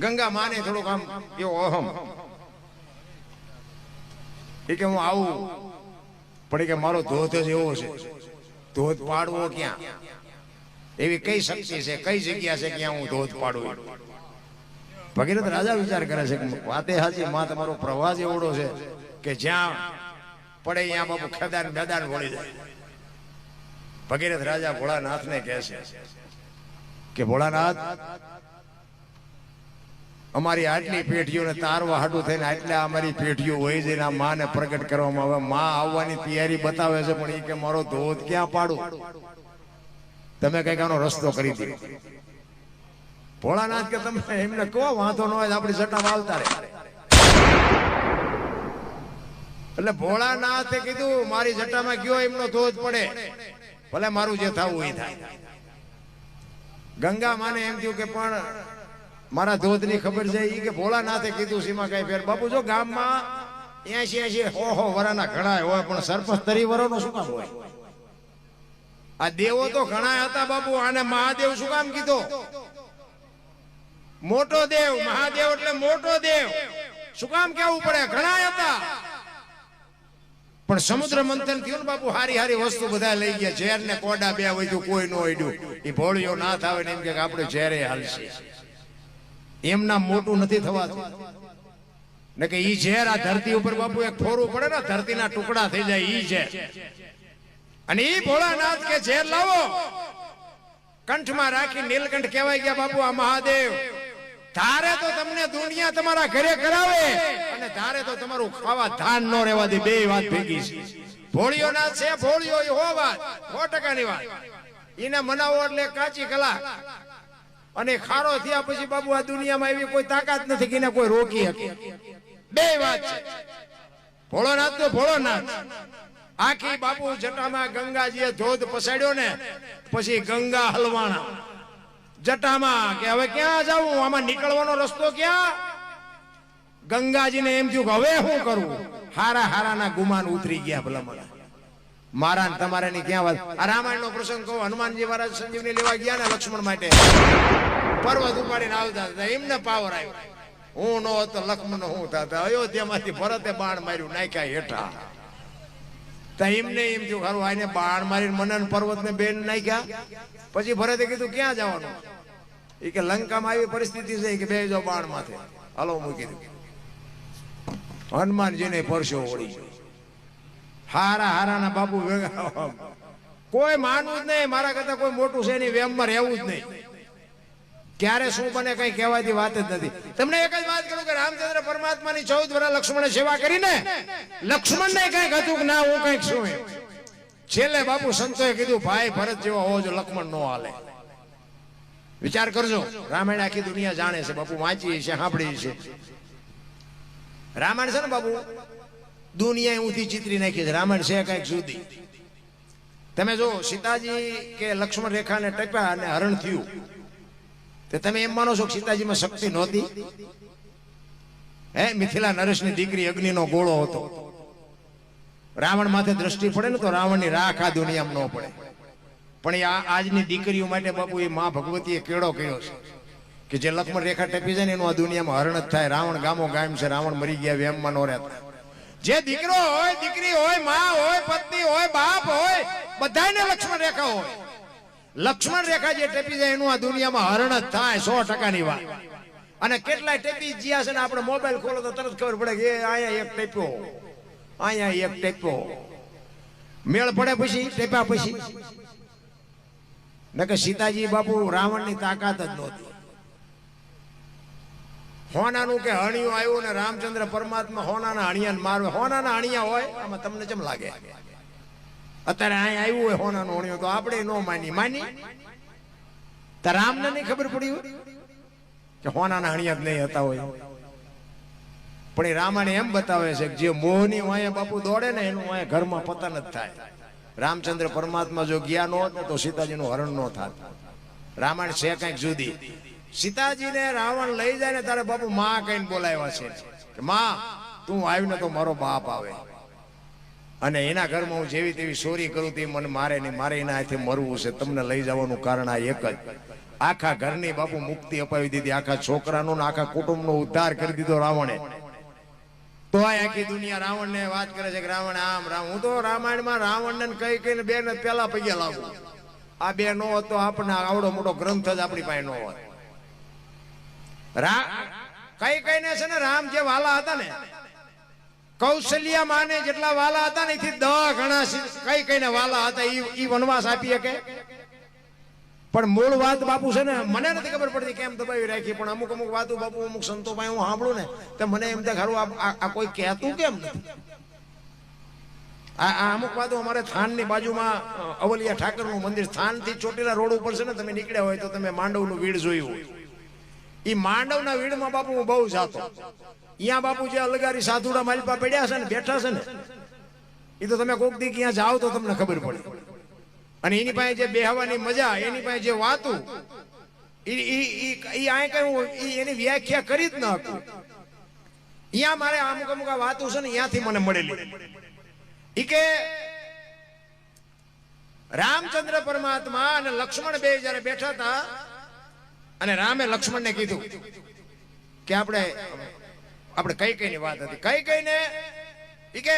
ગંગા માને થોડુંક આમ એવો અહમ એ કે હું આવું પણ કે મારો ધોધ જ એવો છે, ધોધ પાડવો ક્યાં, એવી કઈ શક્તિ છે, કઈ જગ્યા છે ક્યાં હું ધોધ પાડું. ભગીરથ રાજા વિચાર કરે છે કે વાતે હાજી માં તમારો પ્રવાસ એવડો છે કે જ્યાં પડે ત્યાં બાપુ ખેદાન મેદાન વળી જાય. ભગીરથ રાજા ભોળાનાથને કહે છે કે ભોળાનાથ, અમારી આટલી પેઢીઓને તારવા હાટું થઈને આટલા અમારી પેઢીઓ હોય છે, આ માને પ્રગટ કરવામાં આવે, માં આવવાની તૈયારી બતાવે છે, પણ એ કે મારો ધોધ ક્યાં પાડું, તમે કઈક આનો રસ્તો કરી દીધો. ભોળાનાથ કે તમે એમને કહો વાંધો ન હોય આપણી જટામાં આવતા રહે. એટલે ભોળાનાથે કીધું મારી જટામાં ગયો એમનો ધોધ પડે, ભલે મારું જે થવું એ થાય. ગંગા માને એમ થયું કે પણ મારા ધોધ ની ખબર છે એ કે ભોળાનાથે કીધું સીમા કઈ ફેર. બાપુ જો ગામમાં 80 વરાના ઘણા હોય પણ સરપંચ 30 વરાનો શું કામ હોય? આ દેવો તો ઘણા હતા બાપુ, આને મહાદેવ શું કામ કીધો? મોટો દેવ, મહાદેવ એટલે મોટો દેવ શું કામ કેવું પડે? ઘણા હતા પણ સમુદ્ર મંથન થયું ને બાપુ, હારી હારી વસ્તુ બધા લઈ ગયા. ઝેર ને કોડા બે હોય કોઈ નો અડ્યું. એ ભોળિયો ના થાવે ને એમ કે આપણે ઝેરે હાલશે, એમના મોટું નથી થવાતું ને કે ઈ ઝેર આ ધરતી ઉપર બાપુ એક ફોરવું પડે ને, ધરતીના ટુકડા થઈ જાય ઈ ઝેર. અને ઈ ભોળાનાથ કે ઝેર લાવો, કંઠમાં રાખી નીલકંઠ કહેવાય ગયા બાપુ આ મહાદેવ. ધારે તો તમને દુનિયા તમારા ઘરે કરાવે અને ધારે તો તમારું ખાવા ધાન ન રહેવા દે. બે વાત ભેગી છે. ભોળિયો નાથ છે, ભોળિયો એ હો વાત 100%ની વાત. એને મનાવો એટલે કાચી કલાક. અને ખારો થયા પછી બાબુ આ દુનિયામાં એવી કોઈ તાકાત નથી કે એને કોઈ રોકી શકે. બે વાત છે. ભોળોનાથ તો ભોળોનાથ. આખી બાપુ જટામાં ગંગાજીએ ધોધ પસાડ્યો ને પછી ગંગા હલવાણા જટામાં કે હવે ક્યાં જાવું, આમાં નીકળવાનો રસ્તો ક્યાં? ગંગાજીને એમ થયું કે હવે શું કરવું? હારા હારાના ગુમાન ઉતરી ગયા. ભલા મારા ને તમારા ની ક્યાં વાત. આ રામાયણ નો પ્રસંગ કહો. હનુમાનજી મહારાજ સંજીવની લેવા ગયા ને લક્ષ્મણ માટે, પર્વત ઉપાડીને આવતા હતા, એમને પાવર આવ્યો. હું નો હતો લક્ષ્મણ હું થતા. અયોધ્યામાંથી ભરતે બાણ માર્યું, નાખ્યા હેઠા. એમને એમ થયું ખરું આને બાણ મારીને મને પર્વત ને બેન નાખ્યા. પછી ભરતે કીધું ક્યાં જવાનું? એ કે લંકામાં આવી પરિસ્થિતિ છે કે બે જાવ બાણ માથે, હાલો મૂકી દીધું. હનુમાનજીને પરસો વળી ગયો. હારા હારાના બાપુ ભેગા, કોઈ માનવું જ નહીં મારા કરતા કોઈ મોટું છે એની વેમમાં રહેવું જ નહીં. ક્યારે શું બને કઈ કહેવાથી વાત જ નથી. તમને એક જ વાત કરું કે રામચંદ્ર પરમાત્માની 14 વર્ષ લક્ષ્મણે સેવા કરીને લક્ષ્મણને કઈક હતું કે ના હું કઈક શું એમ. છેલ્લે બાપુ સંતોએ કીધું ભાઈ ભરત જેવો હોવો જો, લક્ષ્મણ નો હાલે. વિચાર કરજો, રામાયણ આખી દુનિયા જાણે છે બાપુ, વાંચી છે, સાંભળી છે. રામાયણ છે ને બાપુ દુનિયા ઊંધી ચિત્રી નાખી છે. રામાયણ છે કઈક સુધી. તમે જો સીતાજી કે લક્ષ્મણ રેખાને ટપ્યા અને હરણ થયું, તો તમે એમ માનો છો કે સીતાજીમાં શક્તિ નહોતી? હે, મિથિલા નરેશની દીકરી અગ્નિનો ગોળો હતો. રાવણ માથે દ્રષ્ટિ પડે ને તો રાવણની રાખ આ દુનિયામાં ન પડે. પણ એ આજની દીકરીઓ માટે બાપુ એ માં ભગવતીએ કેળો કર્યો છે કે જે લક્ષ્મણ રેખા ટપી જાય ને એનું આ દુનિયામાં હરણ જ થાય. રાવણ ગામો ગામ છે, રાવણ મરી ગયા વેમમાં નો રહેતા. જે દીકરો હોય, દીકરી હોય, માં હોય, પત્ની હોય, બાપ હોય, બધાને લક્ષ્મણ રેખા હોય. લક્ષ્મણ રેખા જે ટપી જાય એનું આ દુનિયામાં હરણ જ થાય. 100%ની વાત. અને કેટલાય ટપી જ્યાં છે ને આપણે મોબાઈલ ખોલો તો તરત ખબર પડે કે અહીંયા એક ટપ્યો, અહીંયા એક ટપ્યો. મેળ પડે પછી ટેપ્યા પછી ને કે સીતાજી બાપુ રાવણની તાકાત જ નહોતી. હોનાનું કે હણિયું આવ્યું ને રામચંદ્ર પરમાત્મા હોનાના હણિયાને મારવે. હોનાના હણિયા હોય આમાં તમને કેમ લાગે? અત્યારે અહીં આવ્યું હોય હોનાનું હણિયું તો આપણે ન માની તો રામને નહીં ખબર પડી કે હોનાના હણિયા જ નહીં હતા હોય. પણ એ રામાયણ એમ બતાવે છે કે જે મોહની વાંહે બાપુ દોડે ને એનું વાંહે ઘરમાં પતન જ થાય. રામચંદ્ર પરમાત્મા જો ગયા ન હોત ને તો સીતાજીનું હરણ ન થાત. રામાયણ છે કઈક જુદી. સીતાજીને રાવણ લઈ જાય ને તારે બાપુ માં કહીને બોલાવ્યા છે કે માં તું આવ્યું ને તો મારો બાપ આવે. અને એના ઘરમાં હું જેવી તેવી ચોરી કરું તે મને મારે નહીં, મારે એના હાથે મરવું છે. તમને લઈ જવાનું કારણ આ એક જ. આખા ઘરની બાપુ મુક્તિ અપાવી દીધી, આખા છોકરાનો ને આખા કુટુંબનો ઉદ્ધાર કરી દીધો રાવણે. તો આખી દુનિયા રાવણને વાત કરે છે કે રાવણ આમ રામ. હું તો રામાયણમાં રાવણને કઈ કઈને બે ને પેલા પૈયા લાગુ. આ બે નો હોત તો આપણને આવડો મોટો ગ્રંથ જ આપણી પાસે નો હોત. કઈ કઈને છે ને રામ જે વાલા હતા ને, કૌશલ્યા માને જેટલા વાલા હતા ને એથી 10 ગણા કઈ કઈને વાલા હતા. ઈ વનવાસ આપી શકે. પણ મૂળ વાત બાપુ છે ને મને નથી ખબર પડતી કેમ દબાવી રાખી, પણ અમુક અમુક વાતો બાપુ અમુક સંતો પાસે હું સાંભળું ને તો મને એમ થાય ખરું આ કોઈ કહેતું કેમ નથી. આ અમુક વાતો અમારે થાનની બાજુમાં અવલિયા ઠાકરનું મંદિર, થાનથી ચોટીલા રોડ ઉપર છે ને, તમે નીકળ્યા હોય તો તમે માંડવનું વીડ જોયું હોય. એ માંડવના વીડમાં બાપુ હું બહુ જાતો. અહીંયા બાપુ જે અલગારી સાધુડા માલપા પડ્યા છે ને, બેઠા છે ને, એ તો તમે કોક દી ક્યાં જાઓ તો તમને ખબર પડે. અને એની પાસે જે બેહવાની મજા, એની પાસે જે વાતું, એની વ્યાખ્યા કરી જ ન હતું. અહીંયા મારે અમુક અમુક આ વાતું છે ને ત્યાંથી મને મળેલી. ઈ કે રામચંદ્ર પરમાત્મા અને લક્ષ્મણ બે જયારે બેઠા હતા અને રામે લક્ષ્મણને કીધું કે આપણે કઈ કઈની વાત હતી. કઈ કઈને ઈ કે